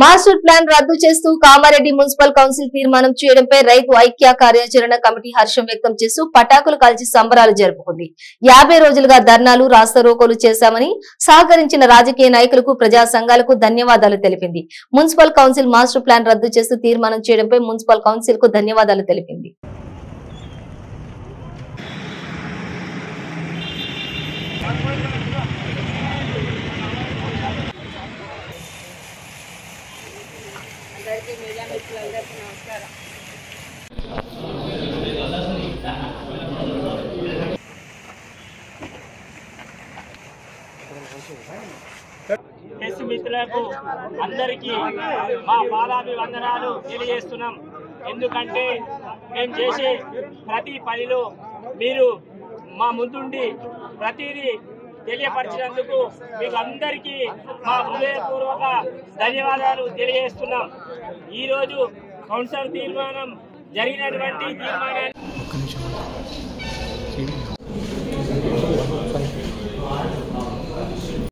Master plan రద్దు చేస్తూ Kamareddy municipal council తీర్మానం చేయడంపై రైతు ఐక్య కార్యాచరణ కమిటీ హర్షం వ్యక్తం చేస్తూ పటాకులు కాల్చి సంబరాలు జరుపుకుంది. 50 రోజులుగా ధర్నాలు రాస్తారోకోలు చేశామని సహకరించిన రాజకీయ నాయకులకు ప్రజా సంఘాలకు ధన్యవాదాలు తెలిపింది. మున్సిపల్ కౌన్సిల్ మాస్టర్ ప్లాన్ రద్దు చేస్తూ తీర్మానం చేయడంపై మున్సిపల్ కౌన్సిల్ కు ధన్యవాదాలు తెలిపింది. ప్రెస్ మిత్రులకు అందరికీ మా పాదాభివందనాలు తెలియజేస్తున్నాం. ఎందుకంటే మేము చేసే ప్రతి పనిలో మీరు మా ముందుండి ప్రతిదీ తెలియపరిచినందుకు మీకు అందరికీ మా హృదయపూర్వక ధన్యవాదాలు తెలియజేస్తున్నాం. ఈరోజు కౌన్సిల్ తీర్మానం జరిగినటువంటి తీర్మానాన్ని